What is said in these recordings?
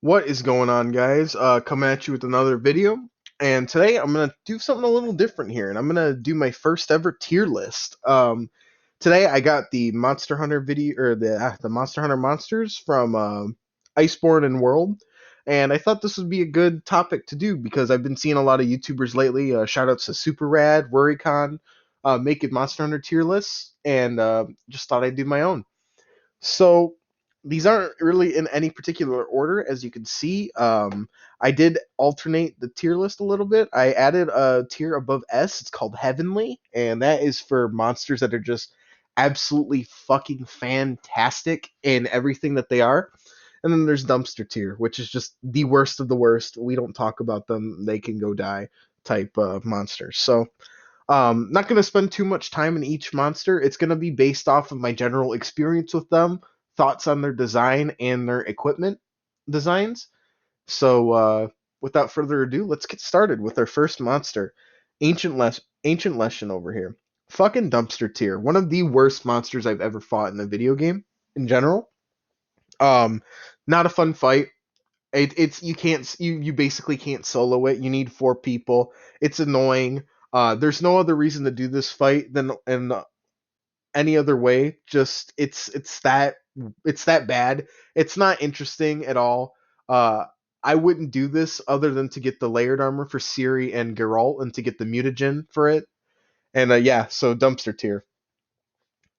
What is going on, guys? Coming at you with another video, and today I'm gonna do something a little different here, and I'm gonna do my first ever tier list. Today I got the Monster Hunter video, or the Monster Hunter monsters from Iceborne and World, and I thought this would be a good topic to do because I've been seeing a lot of YouTubers lately. Shout outs to Super Rad, Worrycon, making Monster Hunter tier lists, and just thought I'd do my own. So these aren't really in any particular order, as you can see. I did alternate the tier list a little bit. I added a tier above S. It's called Heavenly, and that is for monsters that are just absolutely fucking fantastic in everything that they are. And then there's Dumpster tier, which is just the worst of the worst. We don't talk about them. They can go die type monsters. So not going to spend too much time in each monster. It's going to be based off of my general experience with them, thoughts on their design and their equipment designs. So, without further ado, let's get started with our first monster, Ancient Lesson over here. Fucking dumpster tier. One of the worst monsters I've ever fought in a video game in general. Um, Not a fun fight. It's you basically can't solo it. You need four people. It's annoying. There's no other reason to do this fight than in any other way. Just it's that bad. It's not interesting at all. Uh, I wouldn't do this other than to get the layered armor for Ciri and Geralt and to get the mutagen for it. And yeah, so dumpster tier.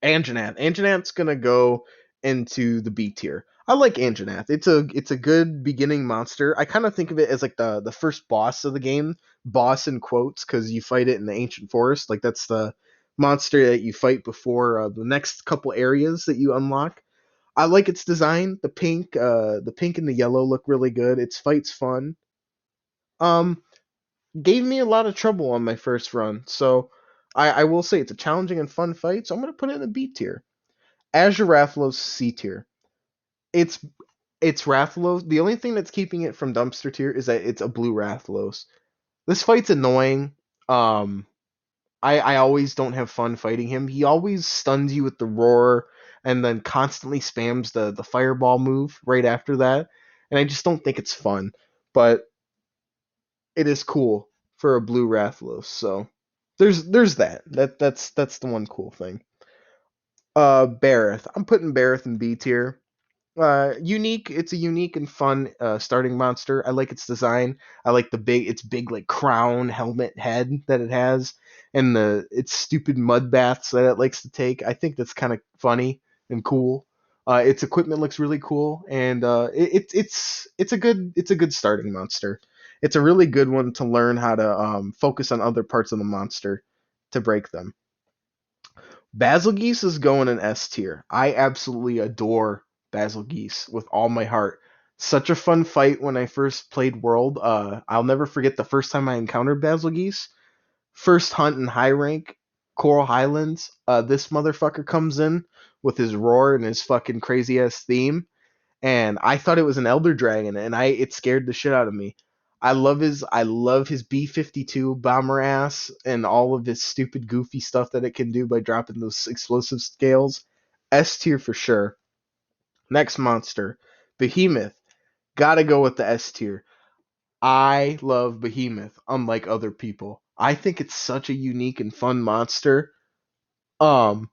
Anjanath's gonna go into the B tier. I like Anjanath. It's a good beginning monster. I kind of think of it as like the first boss of the game, boss in quotes, because you fight it in the ancient forest. Like that's the monster that you fight before the next couple areas that you unlock. I like its design. The pink and the yellow look really good. Its fight's fun. Um, Gave me a lot of trouble on my first run, so I will say it's a challenging and fun fight. So I'm gonna put it in the B tier. Azure Rathalos C tier. It's it's Rathalos. The only thing that's keeping it from dumpster tier is that it's a blue Rathalos. This fight's annoying. Um, I always don't have fun fighting him. He always stuns you with the roar and then constantly spams the fireball move right after that, and I just don't think it's fun. But it is cool for a blue Rathalos. So there's that. That's the one cool thing. Bareth. I'm putting Bareth in B tier. Unique. It's a unique and fun starting monster. I like its design. I like its big like crown helmet head that it has, and the its stupid mud baths that it likes to take. I think that's kind of funny and cool. Its equipment looks really cool, and it's a good starting monster. It's a really good one to learn how to focus on other parts of the monster to break them. Basil Geese is going in S tier. I absolutely adore Basil Geese with all my heart. Such a fun fight when I first played World. I'll never forget the first time I encountered Basil Geese. First hunt in high rank, Coral Highlands. This motherfucker comes in with his roar and his fucking crazy ass theme, and I thought it was an elder dragon, and it scared the shit out of me. I love his B-52 bomber ass and all of his stupid goofy stuff that it can do by dropping those explosive scales. S tier for sure. Next monster, Behemoth. Gotta go with the S tier. I love Behemoth, unlike other people. I think it's such a unique and fun monster. Um,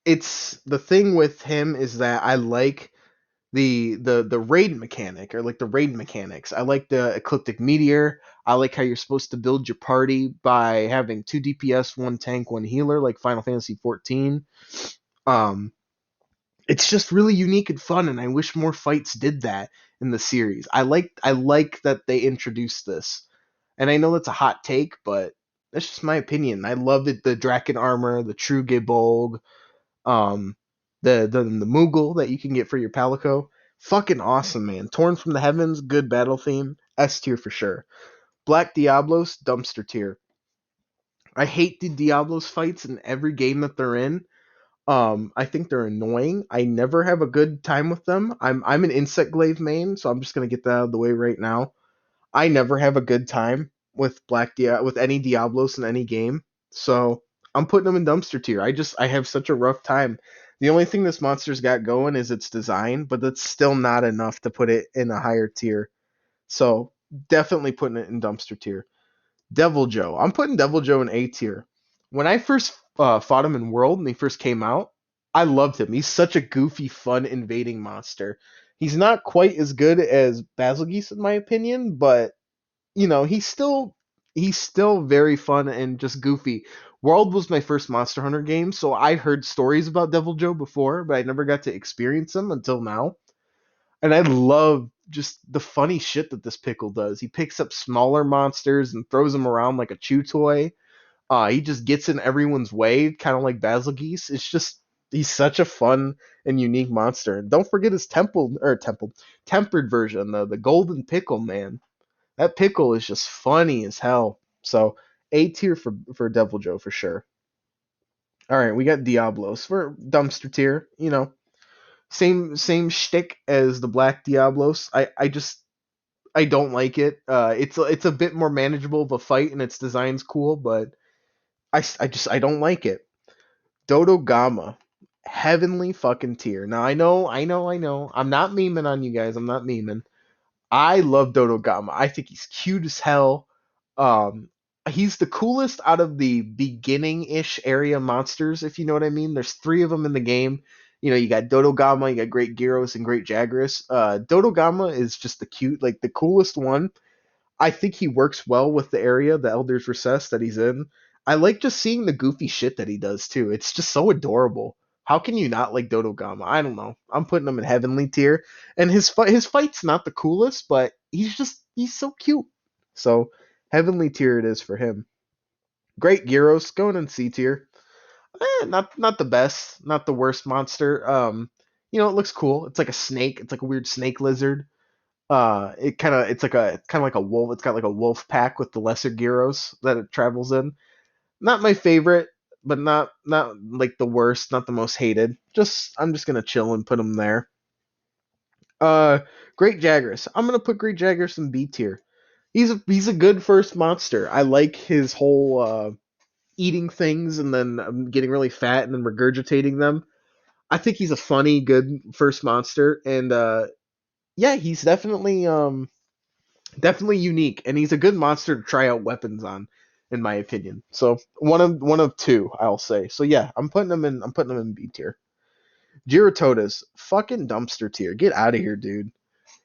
it's the thing with him is that I like the raid mechanic, or like the raid mechanics. I like the ecliptic meteor. I like how you're supposed to build your party by having two DPS, one tank, one healer, like Final Fantasy 14. Um, it's just really unique and fun, and I wish more fights did that in the series. I like that they introduced this, and I know that's a hot take, but that's just my opinion. I love it. The Draken armor, the True Gibold, um, the Moogle that you can get for your Palico. Fucking awesome, man. Torn from the Heavens, good battle theme. S tier for sure. Black Diablos, dumpster tier. I hate the Diablos fights in every game that they're in. I think they're annoying. I never have a good time with them. I'm an Insect Glaive main, so I'm just gonna get that out of the way right now. I never have a good time with with any Diablos in any game. So I'm putting them in dumpster tier. I have such a rough time. The only thing this monster's got going is its design, but that's still not enough to put it in a higher tier. So definitely putting it in dumpster tier. Devil Joe. I'm putting Devil Joe in A tier. When I first fought him in World and he first came out, I loved him. He's such a goofy, fun invading monster. He's not quite as good as Basil Geese in my opinion, but he's still very fun and just goofy. World was my first Monster Hunter game, so I heard stories about Devil Joe before, but I never got to experience them until now. And I love just the funny shit that this pickle does. He picks up smaller monsters and throws them around like a chew toy. He just gets in everyone's way, kind of like Basil Geese. It's just he's such a fun and unique monster. And don't forget his tempered version, the golden pickle, man. That pickle is just funny as hell. So A tier for Devil Joe for sure. All right, we got Diablos for dumpster tier. Same shtick as the Black Diablos. I don't like it. It's a bit more manageable of a fight and its design's cool, but I don't like it. Dodogama, heavenly fucking tier. Now I know. I'm not memeing on you guys. I'm not memeing. I love Dodogama. I think he's cute as hell. Um, he's the coolest out of the beginning-ish area monsters, if you know what I mean. There's three of them in the game. You got Dodogama, you got Great Gyros, and Great Jagras. Dodogama is just the cute, like the coolest one. I think he works well with the area, the Elder's Recess that he's in. I like just seeing the goofy shit that he does too. It's just so adorable. How can you not like Dodogama? I don't know. I'm putting him in heavenly tier, and his fight's not the coolest, but he's so cute. So heavenly tier it is for him. Great Gyros going in C tier. Not the best, not the worst monster. It looks cool. It's like a snake. It's like a weird snake lizard. It's kind of like a wolf. It's got like a wolf pack with the lesser gyros that it travels in. Not my favorite, but not like the worst, not the most hated. I'm just gonna chill and put him there. Uh, Great Jagras. I'm gonna put Great Jagras in B tier. He's a good first monster. I like his whole eating things and then getting really fat and then regurgitating them. I think he's a funny, good first monster, and yeah, he's definitely unique, and he's a good monster to try out weapons on, in my opinion. So one of two, I'll say. So yeah, I'm putting him in B tier. Girotodas, fucking dumpster tier. Get out of here, dude.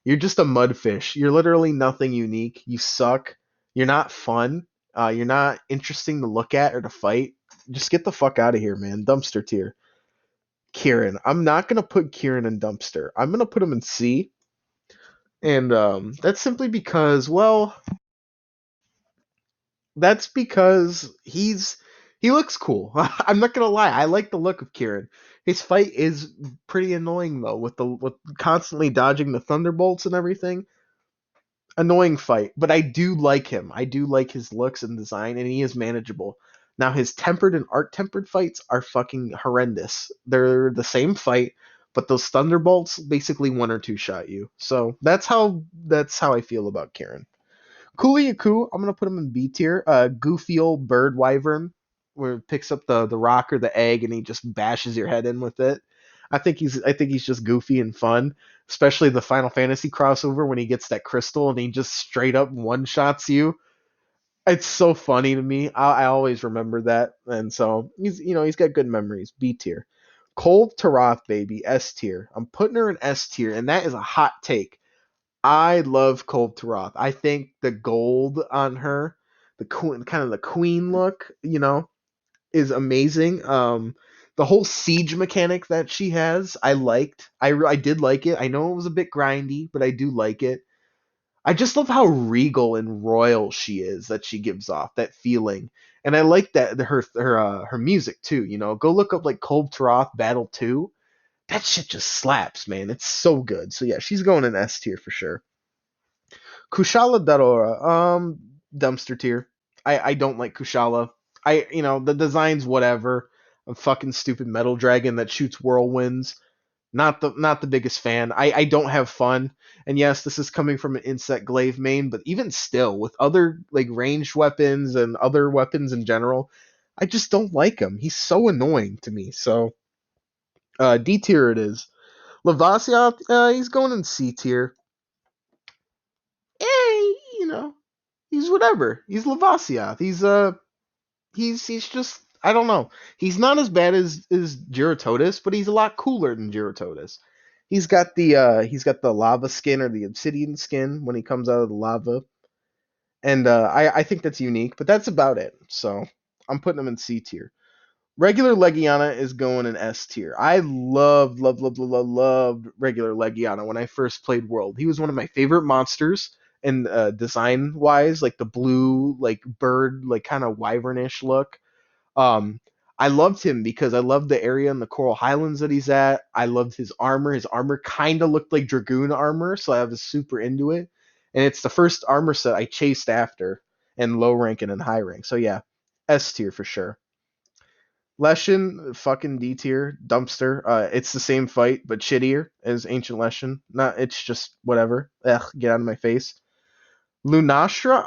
You're just a mudfish. You're literally nothing unique. You suck. You're not fun. You're not interesting to look at or to fight. Just get the fuck out of here, man. Dumpster tier. Kieran. I'm not gonna put Kieran in dumpster. I'm gonna put him in C, and that's simply because, well, that's because he looks cool. I'm not gonna lie. I like the look of Kieran. His fight is pretty annoying though, with constantly dodging the thunderbolts and everything. Annoying fight, but I do like him. I do like his looks and design, and he is manageable. Now his tempered and art tempered fights are fucking horrendous. They're the same fight, but those thunderbolts basically one or two shot you. So that's how I feel about Kieran. Yaku, I'm gonna put him in B tier. Goofy old bird wyvern, where it picks up the rock or the egg and he just bashes your head in with it. I think he's just goofy and fun, especially the Final Fantasy crossover when he gets that crystal and he just straight up one shots you. It's so funny to me. I always remember that, and so he's got good memories. B tier. Cold Taroth, baby, S tier. I'm putting her in S tier, and that is a hot take. I love Cold Taroth. I think the gold on her, the queen, kind of the queen look, is amazing. The whole siege mechanic that she has, I liked. I did like it. I know it was a bit grindy, but I do like it. I just love how regal and royal she is. That she gives off that feeling, and I like that her music too. Go look up like Cold Taroth Battle 2. That shit just slaps, man. It's so good. So yeah, she's going in S tier for sure. Kushala Darora, dumpster tier. I don't like Kushala. The design's whatever. A fucking stupid metal dragon that shoots whirlwinds. Not the biggest fan. I don't have fun. And yes, this is coming from an insect glaive main, but even still, with other like ranged weapons and other weapons in general, I just don't like him. He's so annoying to me. So D tier it is. Levassia, he's going in C tier. You know, he's whatever. He's Levassia. He's just I don't know. He's not as bad as Gyarados, but he's a lot cooler than Gyarados. He's got the lava skin or the obsidian skin when he comes out of the lava, and I think that's unique. But that's about it. So I'm putting him in C tier. Regular Leguana is going in S tier. I loved regular Leguana when I first played World. He was one of my favorite monsters, and design wise, like the blue, like bird, like kind of wyvernish look. Um, I loved him because I loved the area in the Coral Highlands that he's at. I loved his armor. His armor kind of looked like Dragoon armor, so I was super into it. And it's the first armor set I chased after in low rank and in high rank. So yeah, S tier for sure. Leshen, fucking D tier, dumpster. It's the same fight but shittier as Ancient Leshen. Not, it's just whatever. Ugh, get out of my face. Lunastra,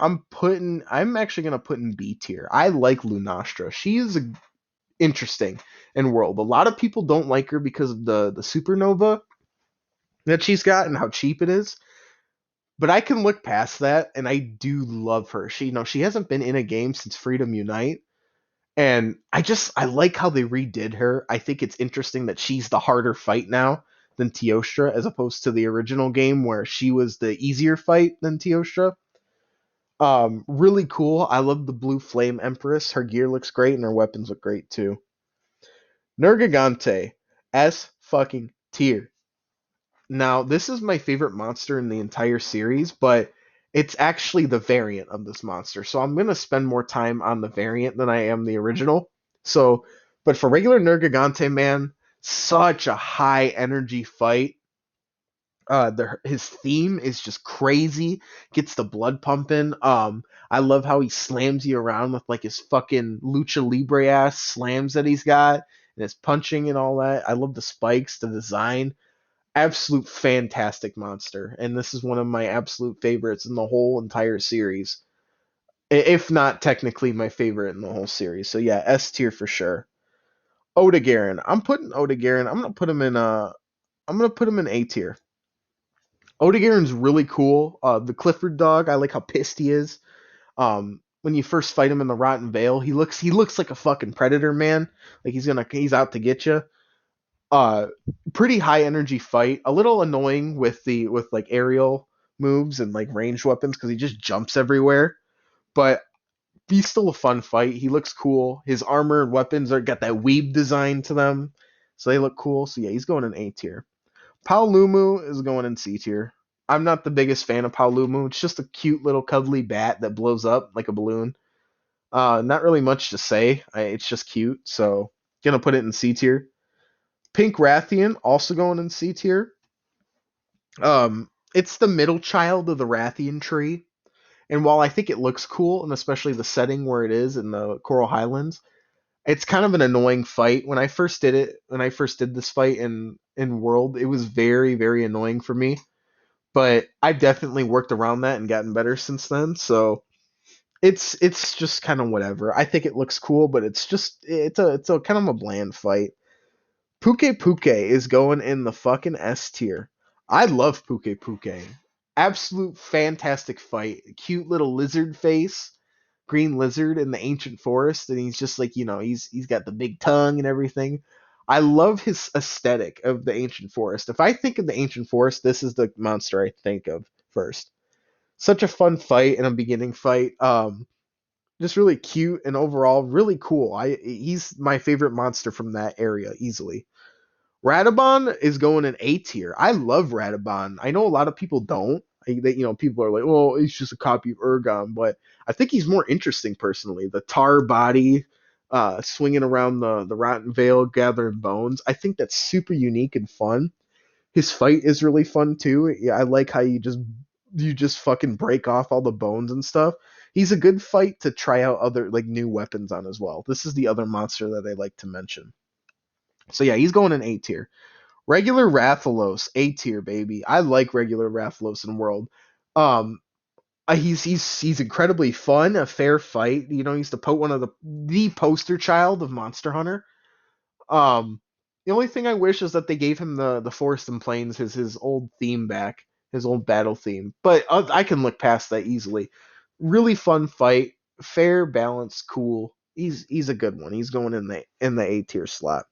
I'm actually gonna put in B tier. I like Lunastra. She is interesting in World. A lot of people don't like her because of the supernova that she's got and how cheap it is. But I can look past that, and I do love her. She hasn't been in a game since Freedom Unite, and I like how they redid her. I think it's interesting that she's the harder fight now than Teostra, as opposed to the original game where she was the easier fight than Teostra. Really cool. I love the blue flame empress. Her gear looks great, and her weapons look great too. Nurgagante, S fucking tier. Now, this is my favorite monster in the entire series, but it's actually the variant of this monster. So I'm going to spend more time on the variant than I am the original. So, but for regular Nurgagante, man, such a high energy fight. His theme is just crazy, gets the blood pumping. I love how he slams you around with like his fucking lucha libre ass slams that he's got and his punching and all that. I love the spikes, the design. Absolute fantastic monster, and this is one of my absolute favorites in the whole entire series. If not technically my favorite in the whole series. So yeah, S tier for sure. Odagarian. I'm putting Odagarian. I'm gonna put him in A tier. Odagarian's really cool. The Clifford dog, I like how pissed he is. When you first fight him in the Rotten Vale, he looks like a fucking predator, man. Like he's out to get you. Uh, Pretty high energy fight. A little annoying with like aerial moves and like ranged weapons because he just jumps everywhere. But he's still a fun fight. He looks cool. His armor and weapons are got that weave design to them, so they look cool. So yeah, he's going in A tier. Paolumu is going in C tier. I'm not the biggest fan of Paolumu. It's just a cute little cuddly bat that blows up like a balloon. Not really much to say. It's just cute, so gonna put it in C tier. Pink Wrathion also going in C tier. It's the middle child of the Wrathion tree, and while I think it looks cool, and especially the setting where it is in the Coral Highlands, it's kind of an annoying fight. When I first did this fight in World, it was very annoying for me. But I've definitely worked around that and gotten better since then. So it's just kind of whatever. I think it looks cool, but it's a kind of a bland fight. Puke Puke is going in the fucking S tier. I love Puke Puke. Absolute fantastic fight. Cute little lizard face, green lizard in the ancient forest, and he's just like he's got the big tongue and everything. I love his aesthetic of the ancient forest. If I think of the ancient forest, this is the monster I think of first. Such a fun fight and a beginning fight. Just really cute and overall really cool. He's my favorite monster from that area easily. Rattaban is going in A tier. I love Rattaban. I know a lot of people don't. People are like, "Oh, he's just a copy of Urgon," but I think he's more interesting personally. The tar body, swinging around the Rotten Vale, gathering bones. I think that's super unique and fun. His fight is really fun too. Yeah, I like how you just fucking break off all the bones and stuff. He's a good fight to try out other like new weapons on as well. This is the other monster that I like to mention. So yeah, he's going in A tier. Regular Rathalos, A tier, baby. I like regular Rathalos in World. Um, he's incredibly fun, a fair fight. He's the poster child of Monster Hunter. Um, The only thing I wish is that they gave him the Forest and Plains, his old theme back, his old battle theme. But I can look past that easily. Really fun fight, fair, balanced, cool. He's a good one. He's going in the A tier slot.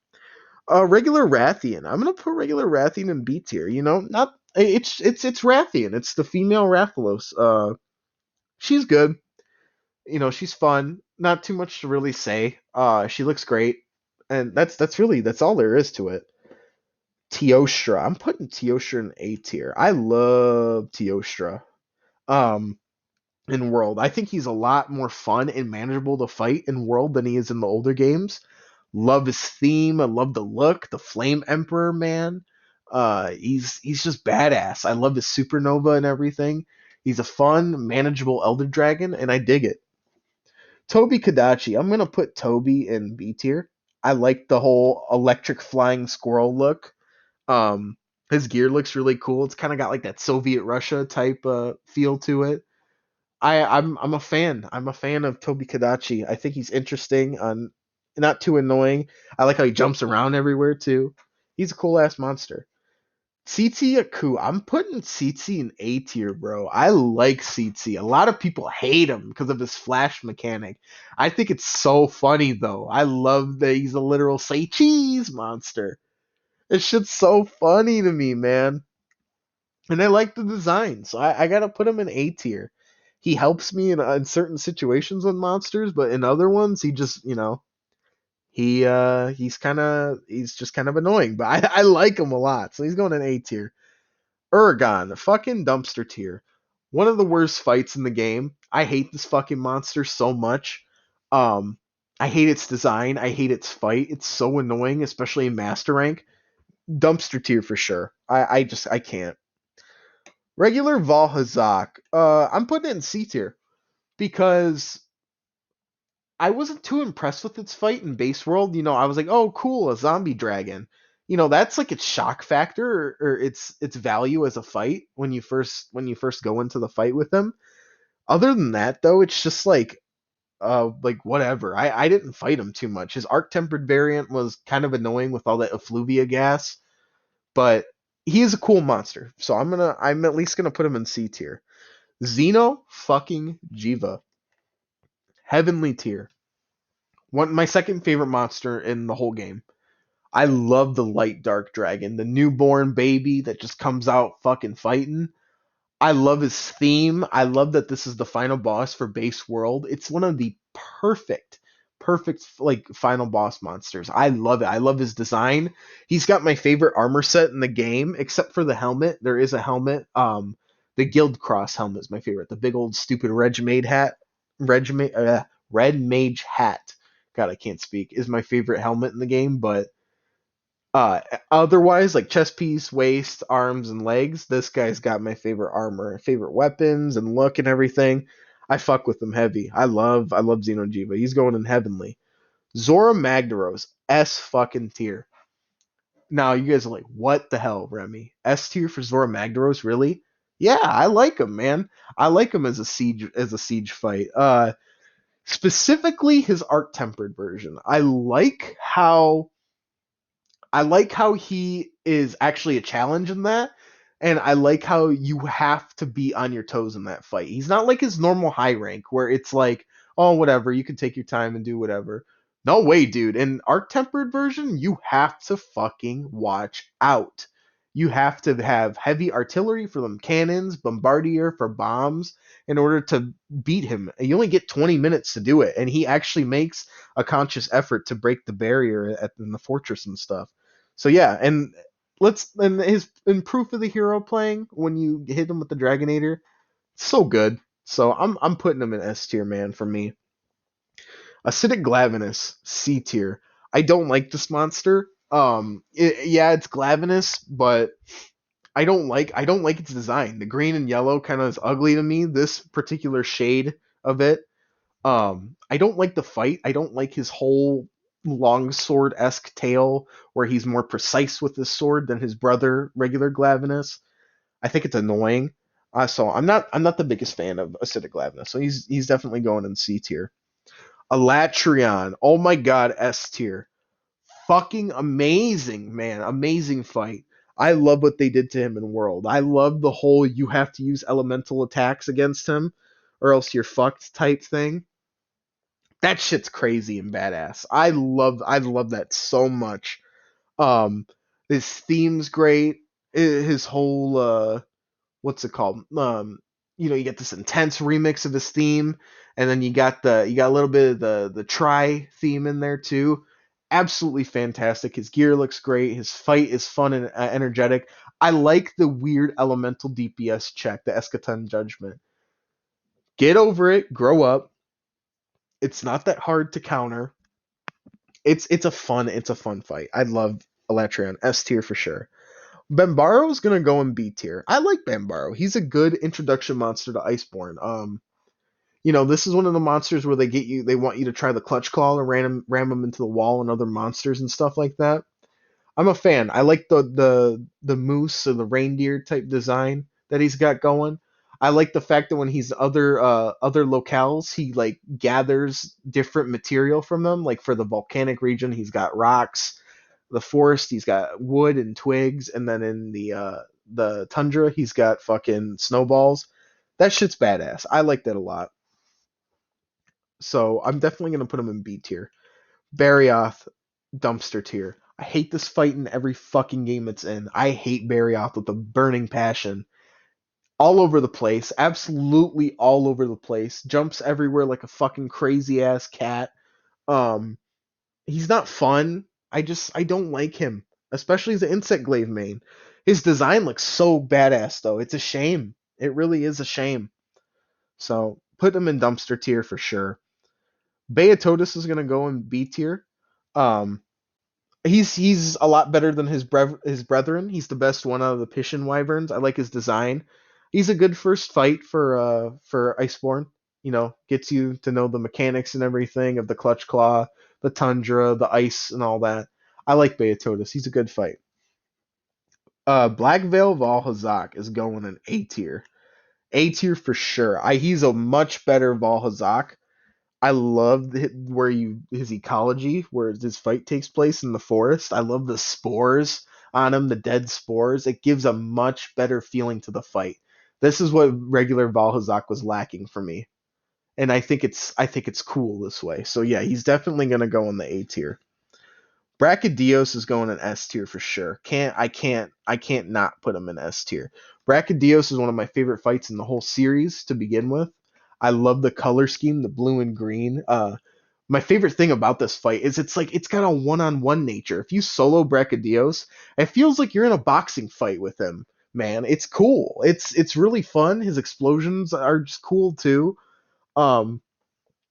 Regular Wrathian. I'm gonna put regular Wrathian in B tier. You know, not it's Wrathian. It's the female Rathalos. She's good. You know, she's fun. Not too much to really say. She looks great, and that's all there is to it. Teostra. I'm putting Teostra in A tier. I love Teostra. Um, in World, I think he's a lot more fun and manageable to fight in World than he is in the older games. Love his theme. I love the look. The Flame Emperor, man. He's just badass. I love his supernova and everything. He's a fun, manageable Elder Dragon, and I dig it. Toby Kadachi. I'm gonna put Toby in B tier. I like the whole electric flying squirrel look. Um, his gear looks really cool. It's kind of got like that Soviet Russia type feel to it. I'm a fan. I'm a fan of Toby Kadachi. I think he's interesting and not too annoying. I like how he jumps around everywhere too. He's a cool ass monster. CT Yaku. I'm putting CT in A tier, bro. I like CT. A lot of people hate him because of his flash mechanic. I think it's so funny though. I love that he's a literal say cheese monster. It's just so funny to me, man. And I like the design, so I gotta put him in A tier. He helps me in certain situations with monsters, but in other ones, he just he's just kind of annoying. But I like him a lot, so he's going in A tier. Uragon, fucking dumpster tier. One of the worst fights in the game. I hate this fucking monster so much. Um, I hate its design. I hate its fight. It's so annoying, especially in master rank. Dumpster tier for sure. I can't. Regular Valhazak. I'm putting it in C tier because I wasn't too impressed with its fight in base world. You know, I was like, oh, cool, a zombie dragon. You know, that's like its shock factor or its value as a fight when you first go into the fight with them. Other than that, though, it's just like whatever. I didn't fight him too much. His arc tempered variant was kind of annoying with all that effluvia gas, but he is a cool monster. So I'm at least gonna put him in C tier. Xeno fucking Jiva. Heavenly tier. One my second favorite monster in the whole game. I love the light dark dragon, the newborn baby that just comes out fucking fighting. I love his theme. I love that this is the final boss for base world. It's one of the perfect like final boss monsters. I love it. I love his design. He's got my favorite armor set in the game, except for the helmet. There is a helmet. The Guild Cross helmet is my favorite. The big old stupid red mage hat. God, I can't speak. Is my favorite helmet in the game, but uh, otherwise, like chest piece, waist, arms, and legs, this guy's got my favorite armor, favorite weapons, and look and everything. I fuck with him heavy. I love Xenojiva. He's going in heavenly. Zora Magdaros, S fucking tier. Now you guys are like, what the hell, Remy? S tier for Zora Magdaros, really? Yeah, I like him, man. I like him as a siege fight. Specifically his arc tempered version. I like how he is actually a challenge in that, and I like how you have to be on your toes in that fight. He's not like his normal high rank where it's like, oh, whatever, you can take your time and do whatever. No way, dude. In arc tempered version, you have to fucking watch out. You have to have heavy artillery for them cannons, bombardier for bombs in order to beat him. You only get 20 minutes to do it, and he actually makes a conscious effort to break the barrier in the fortress and stuff. So yeah, and in proof of the hero playing when you hit him with the Dragonator, so good. So I'm putting him in S tier, man, for me. Acidic Glaviness, C tier. I don't like this monster. Yeah, it's Glavinous, but I don't like its design. The green and yellow kind of is ugly to me. This particular shade of it. I don't like the fight. I don't like his whole longsword esque tail where he's more precise with his sword than his brother, regular Glavinus. I think it's annoying. So I'm not the biggest fan of Acidic Glavinus. So he's definitely going in C tier. Alatrion, oh my god, S tier. fucking amazing, man. Amazing fight. I love what they did to him in World. I love the whole you have to use elemental attacks against him or else you're fucked type thing. That shit's crazy and badass. I love that so much. Um his theme's great. His whole what's it called? You get this intense remix of his theme, and then you got a little bit of the try theme in there too. Absolutely fantastic. His gear looks great. His fight is fun and energetic. I like the weird elemental DPS check, the Eschaton Judgment. Get over it. Grow up. It's not that hard to counter. It's a fun fight. I love Elatrion. S tier for sure. Bambaro is gonna go in B tier. I like Bambaro. He's a good introduction monster to Iceborne. This is one of the monsters where they want you to try the Clutch Claw and ram them into the wall and other monsters and stuff like that. I'm a fan. I like the moose or the reindeer type design that he's got going. I like the fact that when he's other locales, he like gathers different material from them. Like for the volcanic region, he's got rocks. The forest, he's got wood and twigs, and then in the tundra, he's got fucking snowballs. That shit's badass. I like that a lot. So I'm definitely gonna put him in B tier. Barioth, dumpster tier. I hate this fight in every fucking game it's in. I hate Barioth with a burning passion. All over the place, absolutely all over the place. Jumps everywhere like a fucking crazy ass cat. Um, he's not fun. I don't like him, especially as an insect glaive main. His design looks so badass though. It's a shame. It really is a shame. So put him in dumpster tier for sure. Beatotus is gonna go in B tier. Um, he's a lot better than his brethren. He's the best one out of the Pishin Wyverns. I like his design. He's a good first fight for Iceborne. Gets you to know the mechanics and everything of the Clutch Claw, the Tundra, the ice, and all that. I like Beatotus. He's a good fight. Black Veil Valhazak is going in A tier. A tier for sure. He's a much better Valhazak. I love where his ecology, where his fight takes place in the forest. I love the spores on him, the dead spores. It gives a much better feeling to the fight. This is what regular Valhazak was lacking for me, and I think it's cool this way. So yeah, he's definitely gonna go in the A tier. Bracadios is going in S tier for sure. I can't not put him in S tier. Bracadios is one of my favorite fights in the whole series to begin with. I love the color scheme, the blue and green. My favorite thing about this fight is it's got a one-on-one nature. If you solo Bracadios, it feels like you're in a boxing fight with him. Man, it's cool. It's really fun. His explosions are just cool too. Um,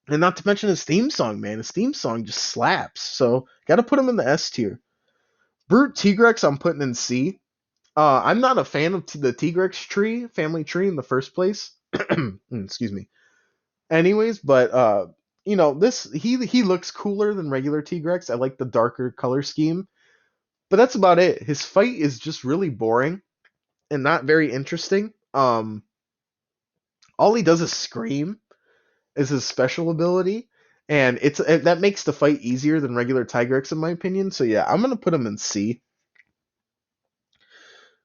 and not to mention his theme song, man. His theme song just slaps. So gotta put him in the S tier. Brute Tigrex, I'm putting in C. I'm not a fan of the Tigrex family tree in the first place. Excuse me. Anyways, but this he looks cooler than regular Tigrex. I like the darker color scheme, but that's about it. His fight is just really boring and not very interesting. All he does is scream is his special ability, and that makes the fight easier than regular Tigrex in my opinion. So yeah, I'm gonna put him in C.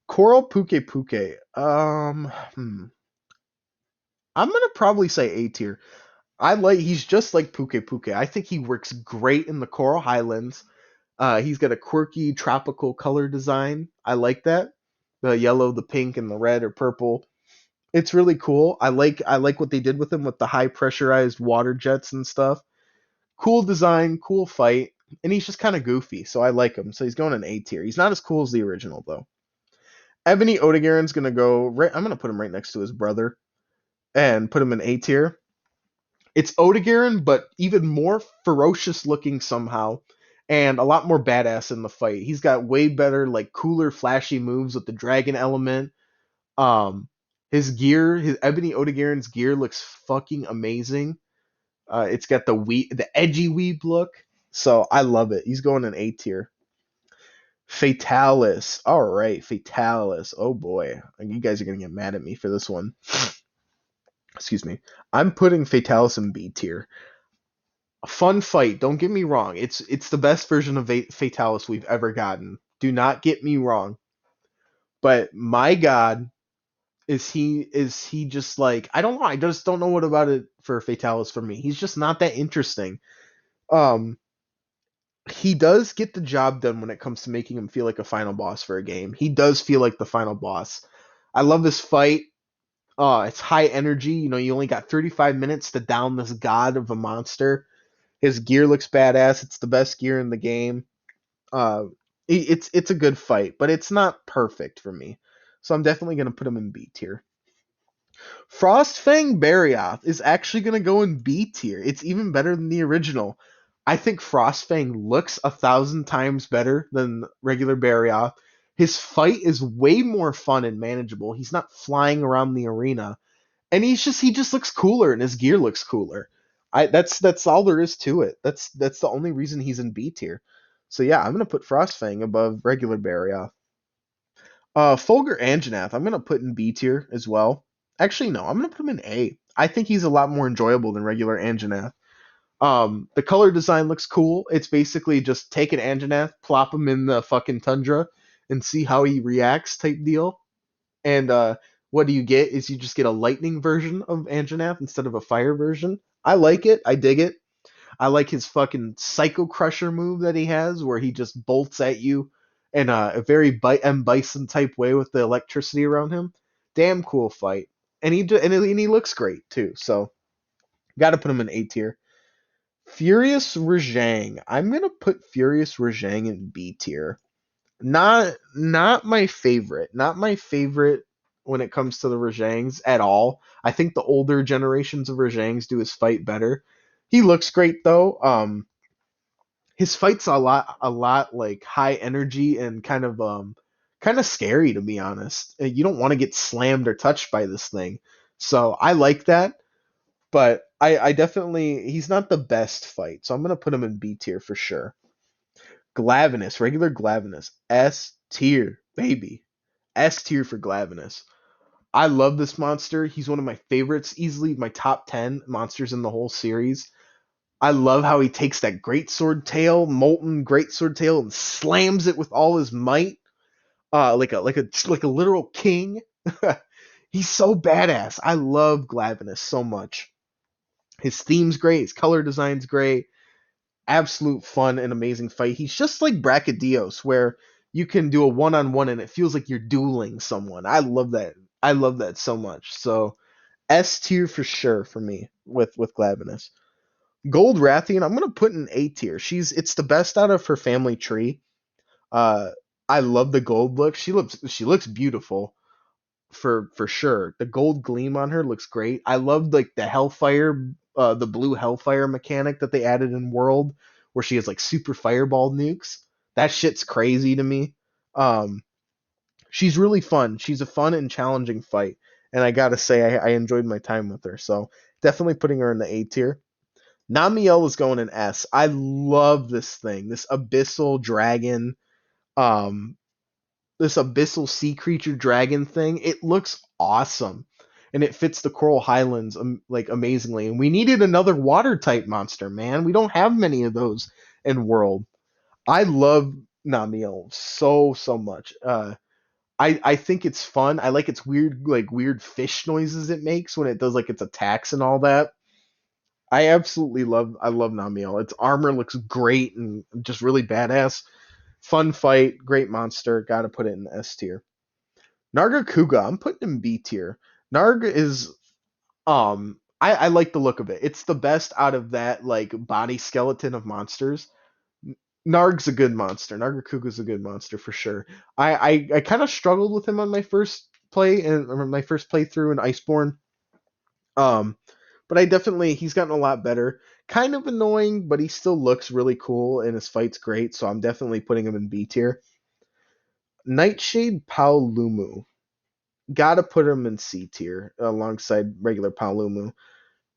Coral Puke Puke. I'm gonna probably say A tier. He's just like Puke Puke. I think he works great in the Coral Highlands. He's got a quirky tropical color design. I like that. The yellow, the pink, and the red or purple. It's really cool. I like what they did with him with the high pressurized water jets and stuff. Cool design, cool fight, and he's just kind of goofy, so I like him. So he's going in A tier. He's not as cool as the original though. Ebony Odagarian's gonna go right. I'm gonna put him right next to his brother and put him in A tier. It's Odagarian, but even more ferocious looking somehow, and a lot more badass in the fight. He's got way better, like cooler, flashy moves with the dragon element. Um, his Ebony Odagarian's gear looks fucking amazing. It's got the edgy weeb look, so I love it. He's going in A tier. Fatalis, all right, Fatalis. Oh boy, you guys are gonna get mad at me for this one. Excuse me. I'm putting Fatalis in B tier. A fun fight. Don't get me wrong. It's the best version of Fatalis we've ever gotten. Do not get me wrong. But my God, is he just like, I don't know. I just don't know what about it for Fatalis for me. He's just not that interesting. Um, he does get the job done when it comes to making him feel like a final boss for a game. He does feel like the final boss. I love this fight. It's high energy. You know, you only got 35 minutes to down this god of a monster. His gear looks badass. It's the best gear in the game. Uh, it's a good fight, but it's not perfect for me. So I'm definitely gonna put him in B tier. Frostfang Barioth is actually gonna go in B tier. It's even better than the original. I think Frostfang looks 1,000 times better than regular Barioth. His fight is way more fun and manageable. He's not flying around the arena, and he just looks cooler, and his gear looks cooler. That's all there is to it. That's the only reason he's in B tier. So yeah, I'm gonna put Frostfang above regular Barioth. Fulgur Anjanath, I'm gonna put in B tier as well. Actually, no, I'm gonna put him in A. I think he's a lot more enjoyable than regular Anjanath. The color design looks cool. It's basically just take an Anjanath, plop him in the fucking tundra, and see how he reacts type deal. And what do you get is you just get a lightning version of Anjanath instead of a fire version. I like it. I dig it. I like his fucking Psycho Crusher move that he has, where he just bolts at you in a very M Bison type way with the electricity around him. Damn cool fight, and he looks great too. So got to put him in A tier. Furious Rajang. I'm gonna put Furious Rajang in B tier. Not my favorite. Not my favorite when it comes to the Rajangs at all. I think the older generations of Rajangs do his fight better. He looks great though. His fights a lot like high energy and kind of scary, to be honest. You don't want to get slammed or touched by this thing. So I like that, but I definitely, he's not the best fight. So I'm gonna put him in B tier for sure. Glaviness, regular Glaviness, S tier, baby. S tier for Glaviness. I love this monster. He's one of my favorites, easily my top 10 monsters in the whole series. I love how he takes that greatsword tail, molten greatsword tail, and slams it with all his might, like a literal king. He's so badass. I love Glavinus so much. His theme's great. His color design's great. Absolute fun and amazing fight. He's just like Bracadios, where you can do a one-on-one and it feels like you're dueling someone. I love that. I love that so much. So S tier for sure for me with Glavinus. Gold Wrathian, I'm gonna put in A tier. It's the best out of her family tree. Uh, I love the gold look. She looks beautiful for sure. The gold gleam on her looks great. I love like the Hellfire, the blue Hellfire mechanic that they added in World, where she has like super fireball nukes. That shit's crazy to me. Um, she's really fun. She's a fun and challenging fight, and I gotta say I enjoyed my time with her. So definitely putting her in the A tier. Namiel is going in S. I love this thing. Um, this abyssal sea creature dragon thing. It looks awesome, and it fits the Coral Highlands like amazingly. And we needed another water type monster, man. We don't have many of those in World. I love Namiel so much. I think it's fun. I like its weird fish noises it makes when it does like its attacks and all that. I love Namiel. Its armor looks great and just really badass. Fun fight, great monster. Got to put it in the S tier. Nargacuga, I'm putting in B tier. Narg is I like the look of it. It's the best out of that like body skeleton of monsters. Narg's a good monster. Nargacuga's a good monster for sure. I kind of struggled with him on my first play and my first playthrough in Iceborne. Um, but he's gotten a lot better. Kind of annoying, but he still looks really cool and his fight's great, so I'm definitely putting him in B tier. Nightshade Paolumu. Gotta put him in C tier alongside regular Paolumu.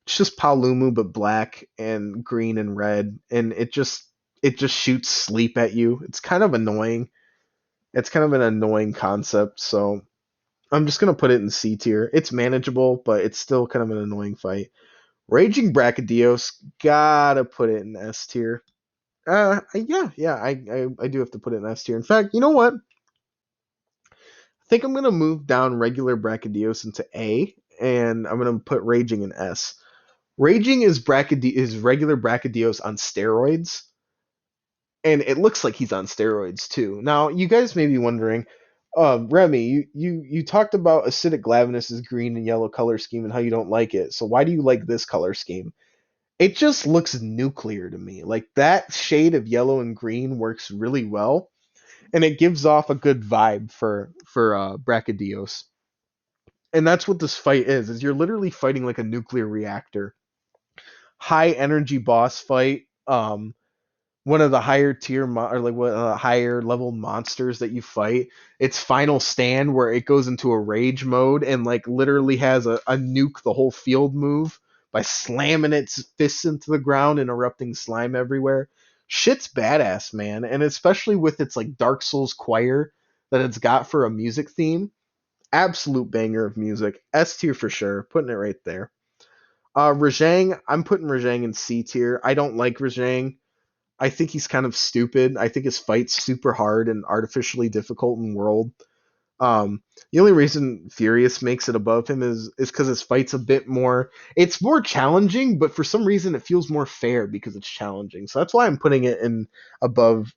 It's just Paolumu but black and green and red, and it just shoots sleep at you. It's kind of annoying. It's kind of an annoying concept, so I'm just gonna put it in C tier. It's manageable, but it's still kind of an annoying fight. Raging Bracadios, gotta put it in S tier. I do have to put it in S tier. In fact, you know what? I think I'm gonna move down regular Bracadios into A, and I'm gonna put Raging in S. Raging is regular Bracadios on steroids, and it looks like he's on steroids too. Now, you guys may be wondering, Remy, you talked about acidic Glaviness' green and yellow color scheme and how you don't like it. So why do you like this color scheme? It just looks nuclear to me. Like that shade of yellow and green works really well, and it gives off a good vibe for Bracadios. And that's what this fight is you're literally fighting like a nuclear reactor. High energy boss fight. One of the higher tier or like what higher level monsters that you fight. Its final stand where it goes into a rage mode and like literally has a nuke the whole field move by slamming its fists into the ground and erupting slime everywhere. Shit's badass, man, and especially with its like Dark Souls choir that it's got for a music theme. Absolute banger of music. S tier for sure. Putting it right there. Rajang, I'm putting Rajang in C tier. I don't like Rajang. I think he's kind of stupid. I think his fight's super hard and artificially difficult in world. The only reason Furious makes it above him is because his fight's a bit more. It's more challenging, but for some reason it feels more fair because it's challenging. So that's why I'm putting it in above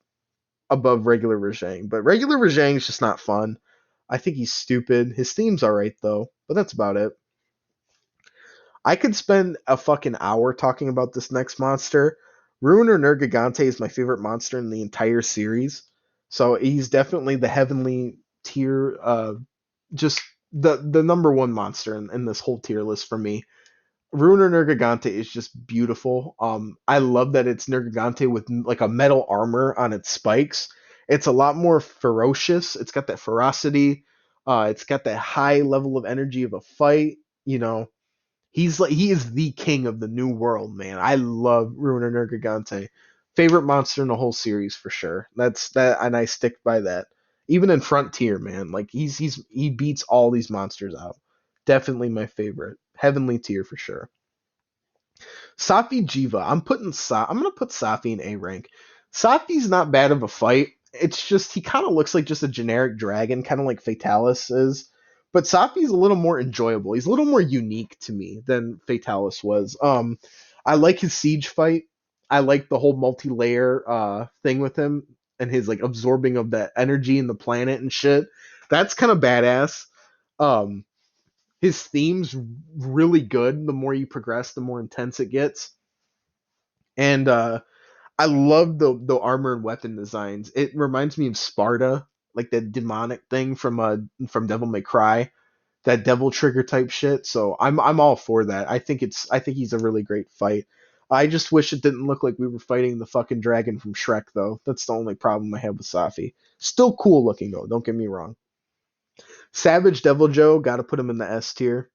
regular Rajang. But regular Rajang is just not fun. I think he's stupid. His theme's alright though, but that's about it. I could spend a fucking hour talking about this next monster. Ruiner Nurgagante is my favorite monster in the entire series. So he's definitely the heavenly tier, just the number one monster in this whole tier list for me. Ruiner Nurgagante is just beautiful. I love that it's Nurgagante with like a metal armor on its spikes. It's a lot more ferocious. It's got that ferocity. It's got that high level of energy of a fight. You know, he is the king of the new world, man. I love Ruiner Nurgagante. Favorite monster in the whole series for sure. That's that, and I stick by that. Even in Frontier, man, like he beats all these monsters out. Definitely my favorite. Heavenly tier for sure. Safi Jiva. I'm gonna put Safi in A rank. Safi's not bad of a fight. It's just he kind of looks like just a generic dragon, kind of like Fatalis is. But Safi's a little more enjoyable. He's a little more unique to me than Fatalis was. I like his siege fight. I like the whole multi-layer thing with him and his like absorbing of that energy in the planet and shit. That's kind of badass. Um, his theme's really good. The more you progress, the more intense it gets. And I love the armor and weapon designs. It reminds me of Sparta, like that demonic thing from Devil May Cry, that devil trigger type shit. So I'm all for that. I think he's a really great fight. I just wish it didn't look like we were fighting the fucking dragon from Shrek though. That's the only problem I have with Safi. Still cool looking though, don't get me wrong. Savage Devil Joe, got to put him in the S tier.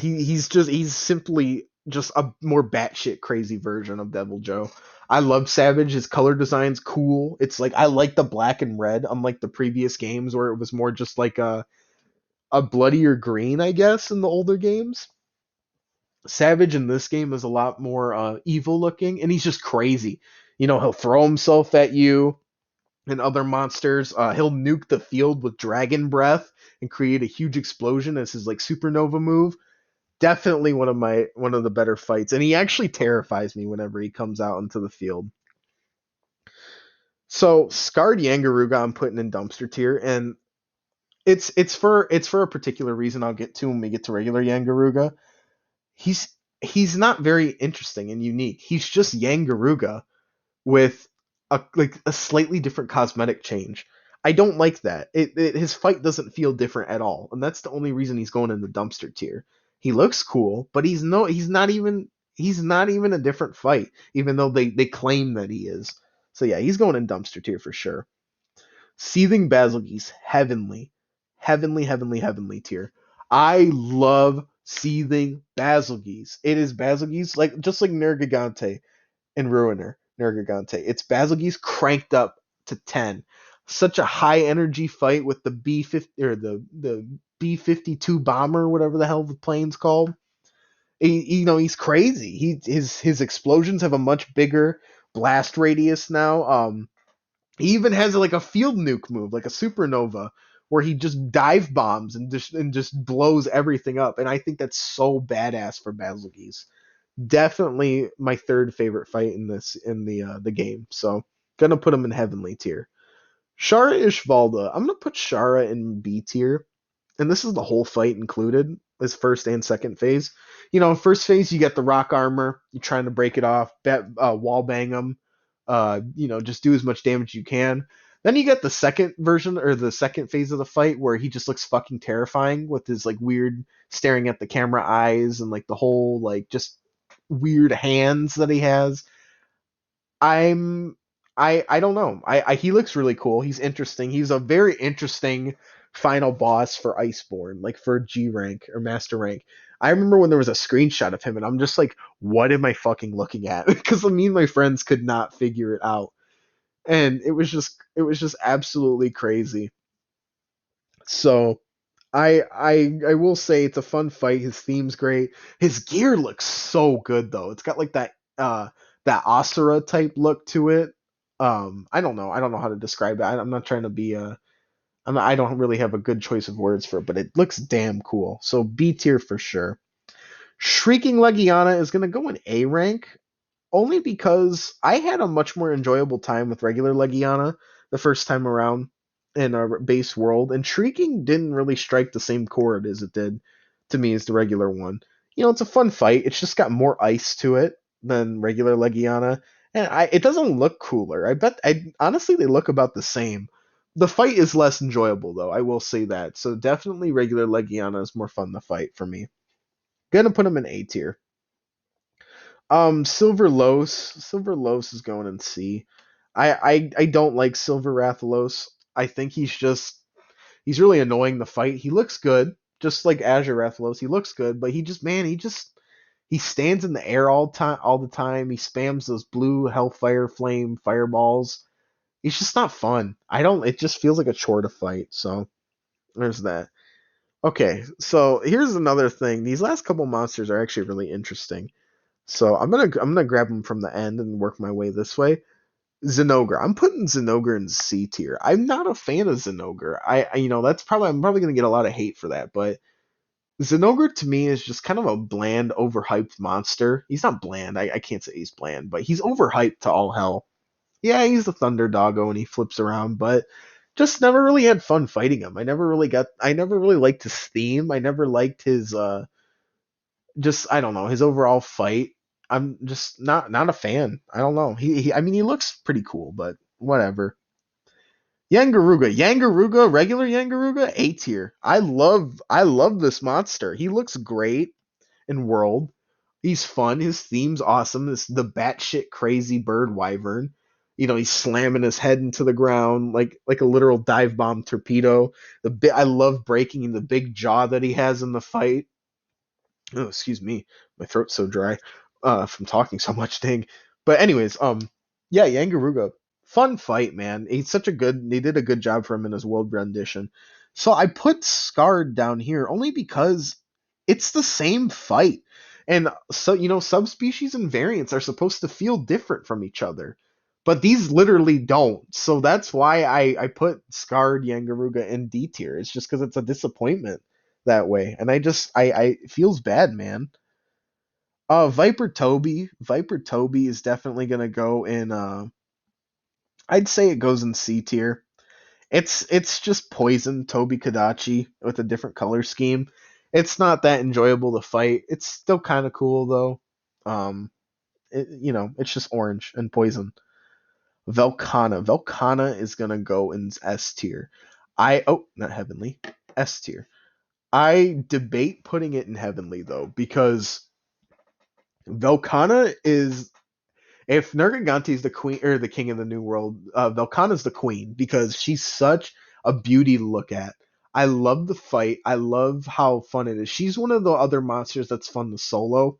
He's simply just a more batshit crazy version of Devil Joe. I love Savage. His color design's cool. It's like I like the black and red, unlike the previous games where it was more just like a bloodier green, I guess, in the older games. Savage in this game is a lot more evil looking, and he's just crazy. You know, he'll throw himself at you and other monsters. He'll nuke the field with dragon breath and create a huge explosion as his like supernova move. Definitely one of the better fights, and he actually terrifies me whenever he comes out into the field. So Scarred Yangaruga I'm putting in dumpster tier, and it's for a particular reason I'll get to when we get to regular Yangaruga. He's he's not very interesting and unique. He's just Yangaruga with a slightly different cosmetic change. I don't like that. His fight doesn't feel different at all, and that's the only reason he's going in the dumpster tier. He looks cool, but he's not even a different fight, even though they claim that he is. So yeah, he's going in dumpster tier for sure. Seething Basil Geese, heavenly tier. I love Seething Basil Geese. It is Basil Geese, like just like Nergigante and Ruiner Nurgagante. It's Basil Geese cranked up to 10. Such a high energy fight with the B50 or the B52 bomber, whatever the hell the plane's called. he's crazy. His explosions have a much bigger blast radius now. He even has like a field nuke move, like a supernova, where he just dive bombs and just blows everything up. And I think that's so badass for Basil Geese. Definitely my third favorite fight in the game. So gonna put him in heavenly tier. Shar Ishvalda. I'm gonna put Shara in B tier, and this is the whole fight included, as first and second phase. First phase you get the rock armor, you're trying to break it off, wall bang them, just do as much damage as you can. Then you get the second version or the second phase of the fight where he just looks fucking terrifying with his like weird staring at the camera eyes and like the whole like just weird hands that he has. I'm I don't know. He looks really cool. He's interesting. He's a very interesting final boss for Iceborne, like for G rank or master rank. I remember when there was a screenshot of him and I'm just like, what am I fucking looking at? Because me and my friends could not figure it out. And it was just absolutely crazy. So I will say it's a fun fight. His theme's great. His gear looks so good though. It's got like that Asura type look to it. I don't know. I don't know how to describe it. I'm not trying to be I don't really have a good choice of words for it, but it looks damn cool. So B tier for sure. Shrieking Legiana is gonna go in A rank only because I had a much more enjoyable time with regular Legiana the first time around in a base world, and Shrieking didn't really strike the same chord as it did to me as the regular one. It's a fun fight. It's just got more ice to it than regular Legiana, and it doesn't look cooler. I bet I honestly they look about the same. The fight is less enjoyable though, I will say that. So definitely regular Legiana is more fun to fight for me. Gonna put him in A tier. Silver Los is going in C. I don't like Silver Rathalos. I think he's really annoying to fight. He looks good, just like Azure Rathalos. He looks good, but he stands in the air all the time. He spams those blue hellfire flame fireballs. He's just not fun. I don't it just feels like a chore to fight. So there's that. Okay, so here's another thing. These last couple monsters are actually really interesting. So I'm gonna grab them from the end and work my way this way. Xenograph. I'm putting Xenograph in C tier. I'm not a fan of Xenograph. That's probably I'm probably gonna get a lot of hate for that, but Xenograph to me is just kind of a bland, overhyped monster. He's not bland. I can't say he's bland, but he's overhyped to all hell. Yeah, he's the Thunder Doggo and he flips around, but just never really had fun fighting him. I never really liked his theme. I never liked his just I don't know his overall fight. I'm just not a fan. I don't know. I mean he looks pretty cool, but whatever. Yangaruga, regular Yangaruga, A tier. I love this monster. He looks great in World. He's fun. His theme's awesome. This the batshit crazy bird wyvern. He's slamming his head into the ground like a literal dive bomb torpedo. I love breaking the big jaw that he has in the fight. Oh, excuse me, my throat's so dry from talking so much. Dang. But anyways, yeah, Yangaruga, fun fight, man. They did a good job for him in his world rendition. So I put Scarred down here only because it's the same fight, and so subspecies and variants are supposed to feel different from each other, but these literally don't. So that's why I put Scarred Yangaruga in D tier. It's just because it's a disappointment that way. And I it feels bad, man. Viper Toby is definitely gonna go in I'd say it goes in C tier. It's just poison Toby Kadachi with a different color scheme. It's not that enjoyable to fight. It's still kind of cool though. It's just orange and poison. Velkhana is gonna go in S tier. Not heavenly. S tier. I debate putting it in heavenly though, because Velkhana is if Nurgagante is the queen or the king of the new world, Velkhana's the queen because she's such a beauty to look at. I love the fight. I love how fun it is. She's one of the other monsters that's fun to solo.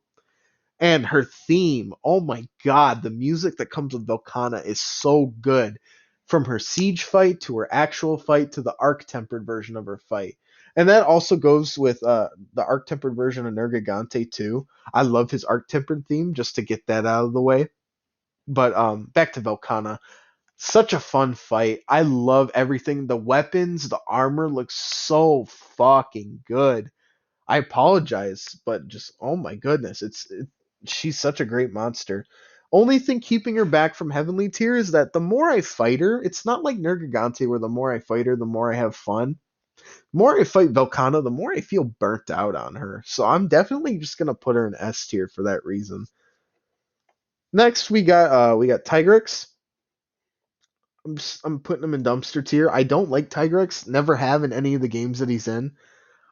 And her theme, oh my god, the music that comes with Velkhana is so good. From her siege fight to her actual fight to the arc tempered version of her fight. And that also goes with the Arc Tempered version of Nurgagante too. I love his Arc Tempered theme, just to get that out of the way. But back to Velkhana. Such a fun fight. I love everything. The weapons, the armor looks so fucking good. I apologize, but just oh my goodness, she's such a great monster. Only thing keeping her back from Heavenly Tier is that the more I fight her, it's not like Nurgagante where the more I fight her, the more I have fun. The more I fight Velkhana, the more I feel burnt out on her. So I'm definitely just gonna put her in S tier for that reason. Next we got Tigrex. I'm putting him in dumpster tier. I don't like Tigrex, never have in any of the games that he's in.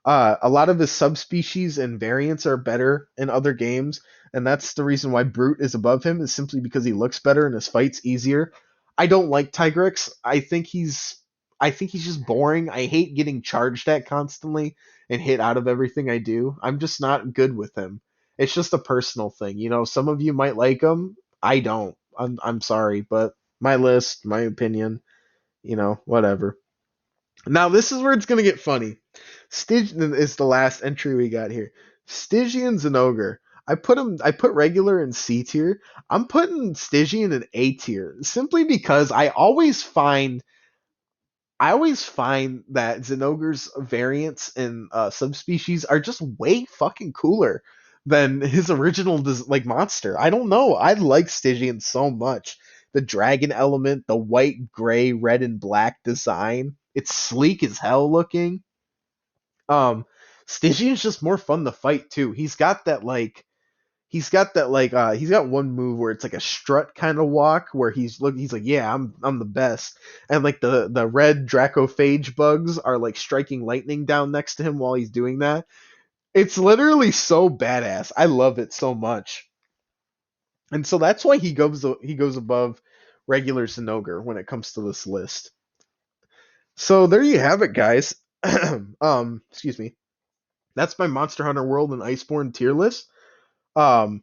A lot of his subspecies and variants are better in other games, and that's the reason why Brute is above him, is simply because he looks better and his fight's easier. I don't like Tigrex. I think he's just boring. I hate getting charged at constantly and hit out of everything I do. I'm just not good with him. It's just a personal thing. Some of you might like him. I don't. I'm sorry, but my list, my opinion, whatever. Now this is where it's gonna get funny. Stygian is the last entry we got here. Stygian's an ogre. I put regular in C tier. I'm putting Stygian in A tier simply because I always find that Zenogre's variants and subspecies are just way fucking cooler than his original monster. I don't know. I like Stygian so much. The dragon element, the white, gray, red, and black design. It's sleek as hell looking. Um, Stygian's just more fun to fight too. He's got one move where it's like a strut kind of walk where he's like, yeah, I'm the best. And like the red Dracophage bugs are like striking lightning down next to him while he's doing that. It's literally so badass. I love it so much. And so that's why he goes above regular Zinogre when it comes to this list. So there you have it, guys. Excuse me. That's my Monster Hunter World and Iceborne tier list. Um,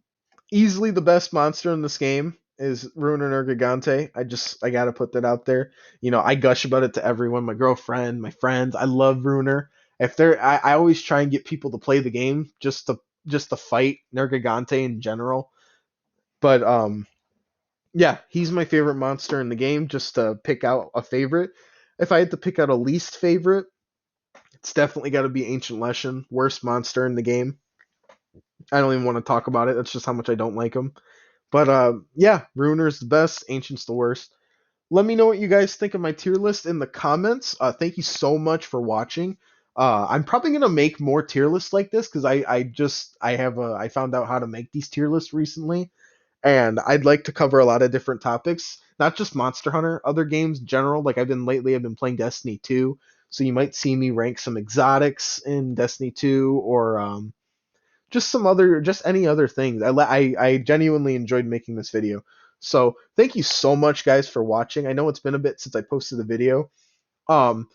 Easily the best monster in this game is Ruiner Nurgagante. I gotta put that out there. I gush about it to everyone, my girlfriend, my friends. I love Ruiner. I always try and get people to play the game just to fight Nurgagante in general. But yeah, he's my favorite monster in the game. Just to pick out a favorite. If I had to pick out a least favorite, it's definitely got to be Ancient Leshen, worst monster in the game. I don't even want to talk about it. That's just how much I don't like him. But yeah, Ruiner's the best, Ancient's the worst. Let me know what you guys think of my tier list in the comments. Thank you so much for watching. I'm probably gonna make more tier lists like this because I found out how to make these tier lists recently, and I'd like to cover a lot of different topics, not just Monster Hunter, other games in general. Like I've been playing Destiny 2, so you might see me rank some exotics in Destiny 2 or just any other things. I genuinely enjoyed making this video. So thank you so much, guys, for watching. I know it's been a bit since I posted a video. Um,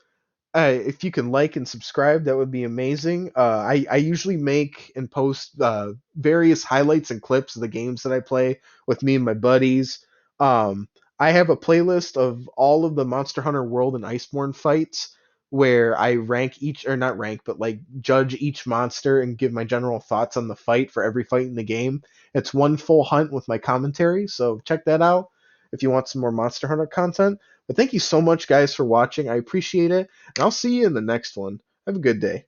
if you can like and subscribe, that would be amazing. I usually make and post various highlights and clips of the games that I play with me and my buddies. Um, I have a playlist of all of the Monster Hunter World and Iceborne fights where I rank each, or not rank, but like judge each monster and give my general thoughts on the fight for every fight in the game. It's one full hunt with my commentary, so check that out if you want some more Monster Hunter content. But thank you so much, guys, for watching. I appreciate it. And I'll see you in the next one. Have a good day.